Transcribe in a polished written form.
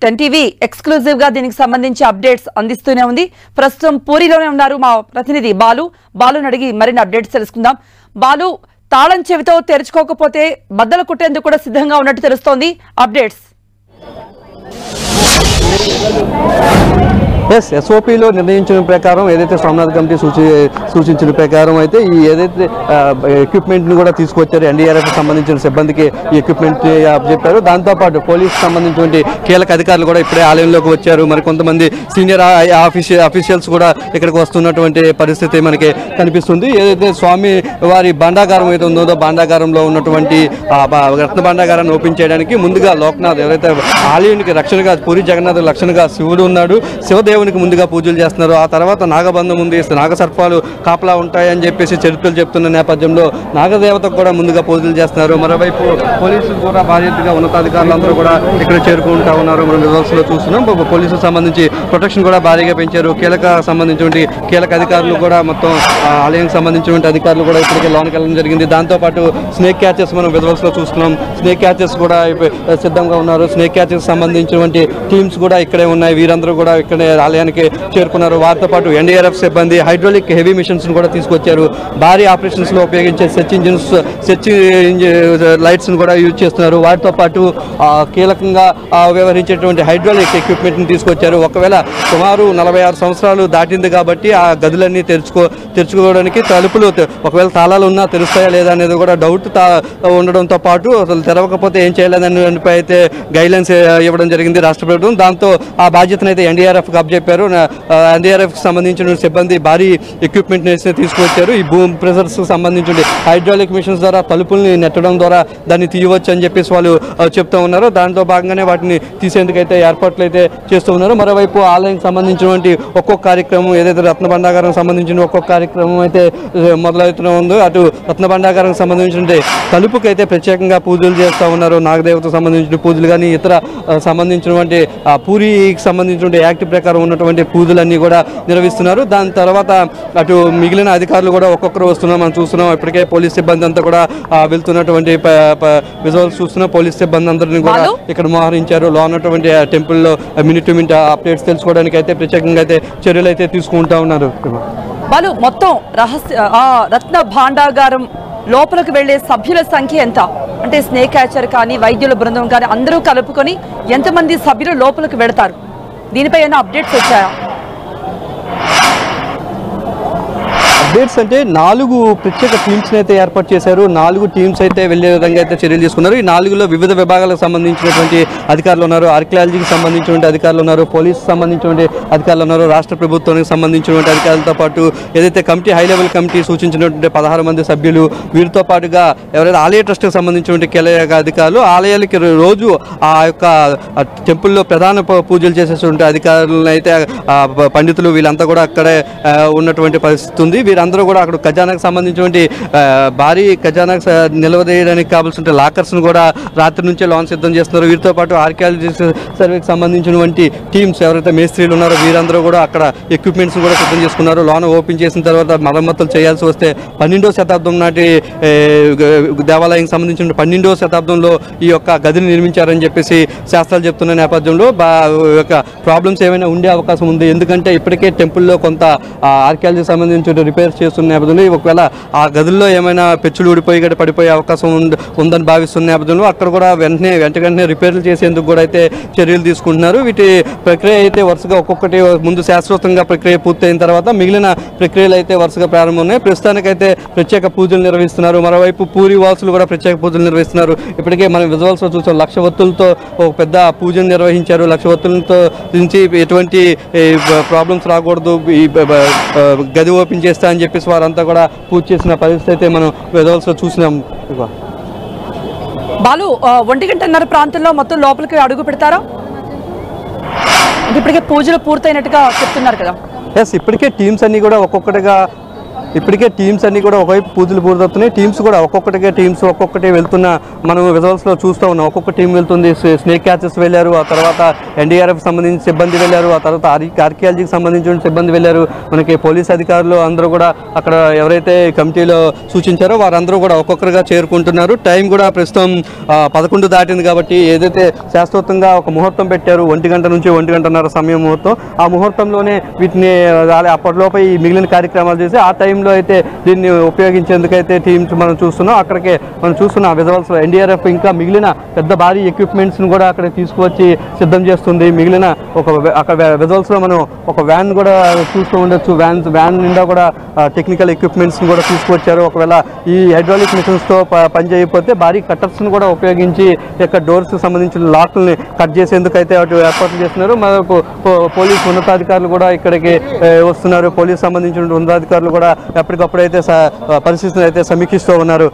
10 TV exclusive గా దీనికి సంబంధించి అప్డేట్స్ అందిస్తూనే ఉంది. ప్రస్తుతం పూరిలోనే ఉన్నారు మా ప్రతినిధి బాలుని అడిగి మరిన్ని అప్డేట్స్ తెలుసుకుందాం. బాలు, తాళం చెవితో తెరుచుకోకపోతే బద్దలు కుట్టేందుకు కూడా సిద్ధంగా ఉన్నట్టు తెలుస్తోంది. అప్డేట్స్. ఎస్ఓపిలో నిర్ణయించిన ప్రకారం ఏదైతే సోమనాథ్ కమిటీ సూచించిన ప్రకారం అయితే ఈ ఏదైతే ఎక్విప్మెంట్ని కూడా తీసుకొచ్చారు, ఎన్డీఆర్ఎఫ్ సంబంధించిన సిబ్బందికి ఈ ఎక్విప్మెంట్ చెప్పారు. దాంతోపాటు పోలీసు సంబంధించినటువంటి కీలక అధికారులు కూడా ఇప్పుడే ఆలయంలోకి వచ్చారు. మరి కొంతమంది సీనియర్ అఫీషియల్స్ కూడా ఇక్కడికి వస్తున్నటువంటి పరిస్థితి మనకి కనిపిస్తుంది. ఏదైతే స్వామి వారి భాండాగారం ఏదో ఉందో భాండాగారంలో ఉన్నటువంటి రత్న భాండాగారాన్ని ఓపెన్ చేయడానికి ముందుగా లోక్నాథ్ ఎవరైతే ఆలయానికి రక్షణగా, పూరి జగన్నాథ్ రక్షణగా శివుడు ఉన్నాడు, శివదేవునికి ముందుగా పూజలు చేస్తున్నారు. ఆ తర్వాత నాగబంధం ఉంది, నాగసర్పాలు కాపలా ఉంటాయని చెప్పేసి చరిత్రలు చెప్తున్న నేపథ్యంలో నాగదేవతకు కూడా ముందుగా పూజలు చేస్తున్నారు. మరోవైపు పోలీసులు కూడా బాధ్యతగా ఉన్నతాధికారులందరూ కూడా ఇక్కడ చేరుకుంటా ఉన్నారు. మనం రిజల్ట్స్ లో చూస్తున్నాం. పోలీసులకు సంబంధించి ప్రొటెక్షన్ కూడా భారీగా పెంచారు. కీలక అధికారులు కూడా మొత్తం ఆలయానికి సంబంధించినటువంటి అధికారులు కూడా ఇప్పటికే లోనికి వెళ్ళడం జరిగింది. దాంతోపాటు స్నేక్ క్యాచెస్ మనం విజువల్స్ లో చూస్తున్నాం. స్నేక్ క్యాచెస్ కూడా సిద్ధంగా ఉన్నారు. స్నేక్ క్యాచెస్ సంబంధించినటువంటి టీమ్స్ కూడా ఇక్కడే ఉన్నాయి. వీరందరూ కూడా ఇక్కడే ఆలయానికి చేరుకున్నారు. వారితో పాటు ఎన్డీఆర్ఎఫ్ సిబ్బంది హైడ్రాలిక్ హెవీ మిషన్స్ కూడా తీసుకొచ్చారు. భారీ ఆపరేషన్స్ లో ఉపయోగించే సెర్చ్ లైట్స్ కూడా యూజ్ చేస్తున్నారు. వాటితో పాటు కీలకంగా వ్యవహరించేటువంటి హైడ్రాలిక్ ఎక్విప్మెంట్ ని తీసుకొచ్చారు. ఒకవేళ సుమారు 46 సంవత్సరాలు దాటింది కాబట్టి ఆ గదులన్నీ తెరుచుకోవడానికి తలుపులు ఒకవేళ తాళాలు ఉన్నా తెరుస్తాయా లేదా అనేది కూడా డౌట్ ఉండడంతో పాటు అసలు తెరవకపోతే ఏం చేయలేదనిపై అయితే గైడ్లైన్స్ ఇవ్వడం జరిగింది రాష్ట్ర ప్రభుత్వం. దాంతో ఆ బాధ్యతను అయితే ఎన్డీఆర్ఎఫ్ అప్పచెప్పారు. ఎన్డీఆర్ఎఫ్ సంబంధించిన సిబ్బంది భారీ ఎక్విప్మెంట్ తీసుకొచ్చారు. ఈ భూమి ప్రెషర్స్ సంబంధించిన హైడ్రాలిక్ మిషన్స్ ద్వారా తలుపుల్ని నెట్టడం ద్వారా దాన్ని తీయవచ్చు అని చెప్పేసి వాళ్ళు చెప్తూ ఉన్నారు. దాంతో భాగంగానే వాటిని తీసేందుకైతే ఏర్పాట్లు అయితే చేస్తూ ఉన్నారు. మరోవైపు ఆలయానికి సంబంధించినటువంటి ఒక్కొక్క కార్యక్రమం ఏదైతే రత్న భండాగారం సంబంధించిన ఒక్కొక్క కార్యక్రమం అయితే మొదలవుతూనే ఉందో అటు రత్న భండాగారం సంబంధించిన తలుపుకైతే ప్రత్యేకంగా పూజలు చేస్తూ ఉన్నారు. నాగదేవతకు సంబంధించిన పూజలు కానీ ఇతర సంబంధించినటువంటి పూరికి సంబంధించిన యాక్ట్ ప్రకారం ఉన్నటువంటి పూజలన్నీ కూడా నిర్వహిస్తున్నారు. దాని తర్వాత అటు మిగిలిన అధికారులు కూడా ఒక్కొక్కరు వస్తున్నారు. మనం చూస్తున్నాం. ఇప్పటికే పోలీస్ సిబ్బంది అంతా కూడా వెళ్తున్నటువంటి విజువల్స్ చూస్తున్నాం. పోలీస్ సిబ్బంది అందరినీ కూడా ఇక్కడ మోహరించారు. లో ఉన్నటువంటి టెంపుల్లో మినిట్ టు మినిట్ అప్డేట్స్ తెలుసుకోవడానికి అయితే ప్రత్యేకంగా అయితే చర్యలు అయితే తీసుకుంటా ఉన్నారు. వాళ్ళు మొత్తం రత్న భాండాగారం లోపలికి వెళ్లే సభ్యుల సంఖ్య ఎంత? అంటే స్నేక్ క్యాచర్ కానీ వైద్యుల బృందం కానీ అందరూ కలుపుకొని ఎంతమంది సభ్యులు లోపలికి వెళతారు? దీనిపై ఏమైనా అప్డేట్స్ వచ్చాయా? అప్డేట్స్ అంటే 4 ప్రత్యేక టీమ్స్ని అయితే ఏర్పాటు చేశారు. 4 టీమ్స్ అయితే వెళ్లే విధంగా అయితే చర్యలు తీసుకున్నారు. ఈ 4లో వివిధ విభాగాలకు సంబంధించినటువంటి అధికారులు ఉన్నారు. ఆర్కియాలజీకి సంబంధించినటువంటి అధికారులు ఉన్నారు. పోలీసు సంబంధించినటువంటి అధికారులు ఉన్నారు. రాష్ట్ర ప్రభుత్వానికి సంబంధించినటువంటి అధికారులతో పాటు ఏదైతే కమిటీ హై లెవెల్ కమిటీ సూచించినటువంటి 16 మంది సభ్యులు, వీరితో పాటుగా ఎవరైతే ఆలయ ట్రస్ట్కి సంబంధించినటువంటి కీలక అధికారులు, ఆలయాలకి రోజు ఆ యొక్క టెంపుల్లో ప్రధాన పూజలు చేసేటువంటి అధికారులను అయితే పండితులు వీళ్ళంతా కూడా అక్కడే ఉన్నటువంటి పరిస్థితి ఉంది. వీరందరూ కూడా అక్కడ ఖజానాకు సంబంధించినటువంటి భారీ ఖజానాకు నిల్వదేయడానికి కావాల్సిన లాకర్స్ను కూడా రాత్రి నుంచే లాంచ్ సిద్ధం చేస్తున్నారు. వీరితో పాటు ఆర్కియాలజీ సర్వేకి సంబంధించినటువంటి టీమ్స్ ఎవరైతే మేస్త్రీలు ఉన్నారో వీరందరూ కూడా అక్కడ ఎక్విప్మెంట్స్ కూడా సిద్ధం చేసుకున్నారు. లోన్ ఓపెన్ చేసిన తర్వాత మరమ్మతులు చేయాల్సి వస్తే 12వ శతాబ్దం నాటి దేవాలయానికి సంబంధించిన 12వ శతాబ్దంలో ఈ యొక్క గదిని నిర్మించారని చెప్పేసి శాస్త్రాలు చెప్తున్న నేపథ్యంలో యొక్క ప్రాబ్లమ్స్ ఏమైనా ఉండే అవకాశం ఉంది. ఎందుకంటే ఇప్పటికే టెంపుల్లో కొంత ఆర్కియాలజీ సంబంధించిన రిపేర్స్ చేస్తున్న నేపథ్యంలో ఒకవేళ ఆ గదుల్లో ఏమైనా పెచ్చులు ఊడిపోయి పడిపోయే అవకాశం ఉందని భావిస్తున్న నేపథ్యంలో అక్కడ కూడా వెంటనే రిపేర్లు చేసేందుకు కూడా అయితే చర్యలు తీసుకుంటున్నారు. వీటి ప్రక్రియ అయితే వరుసగా ఒక్కొక్కటి ముందు శాశ్వతంగా ప్రక్రియ పూర్తయిన తర్వాత మిగిలిన ప్రక్రియలు అయితే వరుసగా ప్రారంభమవున్నాయి. ప్రస్తుతానికైతే ప్రత్యేక పూజలు నిర్వహిస్తున్నారు. మరోవైపు పూరి వాసులు కూడా ప్రత్యేక పూజలు నిర్వహిస్తున్నారు. ఇప్పటికే మనం విజువల్స్ లో చూసాం. 1,00,000 ఒత్తులతో ఒక పెద్ద పూజను నిర్వహించారు. 1,00,000 ఒత్తులతో నుంచి ఎటువంటి ప్రాబ్లమ్స్ రాకూడదు, ఈ గది ఓపెన్ చేస్తా అని చెప్పేసి వారంతా కూడా పూజ చేసిన పరిస్థితి అయితే మనం విజువల్స్ లో చూసినాం. బాలు, 1:30 ప్రాంతంలో మొత్తం లోపలికి అడుగు పెడతారా? ఇప్పటికే పూజలు పూర్తయినట్టుగా చెప్తున్నారు కదా. ఇప్పటికే టీమ్స్ అన్ని కూడా ఒక్కొక్కటిగా ఇప్పటికే టీమ్స్ అన్ని కూడా ఒకవైపు పూజలు పూర్తవుతున్నాయి. టీమ్స్ కూడా ఒక్కొక్కటి వెళ్తున్న మనం విజువల్స్లో చూస్తూ ఉన్నాం. ఒక్కొక్క టీం వెళ్తుంది. స్నేక్ క్యాచెస్ వెళ్ళారు, ఆ తర్వాత ఎన్డీఆర్ఎఫ్ సంబంధించిన సిబ్బంది వెళ్ళారు, ఆ తర్వాత ఆర్కియాలజీకి సంబంధించిన సిబ్బంది వెళ్ళారు. మనకి పోలీస్ అధికారులు అందరూ కూడా అక్కడ ఎవరైతే కమిటీలో సూచించారో వారందరూ కూడా ఒక్కొక్కరుగా చేరుకుంటున్నారు. టైం కూడా ప్రస్తుతం 11 దాటింది కాబట్టి ఏదైతే శాస్త్రోక్తంగా ఒక ముహూర్తం పెట్టారు 1 గంట నుంచి 1 గంటన్నర సమయం ముహూర్తం, ఆ ముహూర్తంలోనే వీటిని అప్పటిలోపే ఈ మిగిలిన కార్యక్రమాలు చేసి ఆ టైంలో అయితే దీన్ని ఉపయోగించేందుకైతే టీమ్స్ మనం చూస్తున్నాం. అక్కడికే మనం చూస్తున్న విజువల్స్లో ఎన్డీఆర్ఎఫ్ ఇంకా మిగిలిన పెద్ద భారీ ఎక్విప్మెంట్స్ని కూడా అక్కడ తీసుకువచ్చి సిద్ధం చేస్తుంది. మిగిలిన అక్కడ విజువల్స్లో మనం ఒక వ్యాన్ కూడా చూస్తూ ఉండొచ్చు. వ్యాన్ నిండా కూడా టెక్నికల్ ఎక్విప్మెంట్స్ని కూడా తీసుకువచ్చారు. ఒకవేళ ఈ హైడ్రాలిక్ మిషన్స్తో పనిచేయకపోతే భారీ కట్టర్స్ని కూడా ఉపయోగించి ఇక్కడ డోర్స్కి సంబంధించిన లాక్ని కట్ చేసేందుకు అయితే అటు ఏర్పాట్లు చేస్తున్నారు. మనకు పోలీసు ఉన్నతాధికారులు కూడా ఇక్కడికి వస్తున్నారు. పోలీసు సంబంధించిన ఉన్నతాధికారులు కూడా ఎప్పటికప్పుడు అయితే పరిస్థితిని అయితే సమీక్షిస్తూ ఉన్నారు.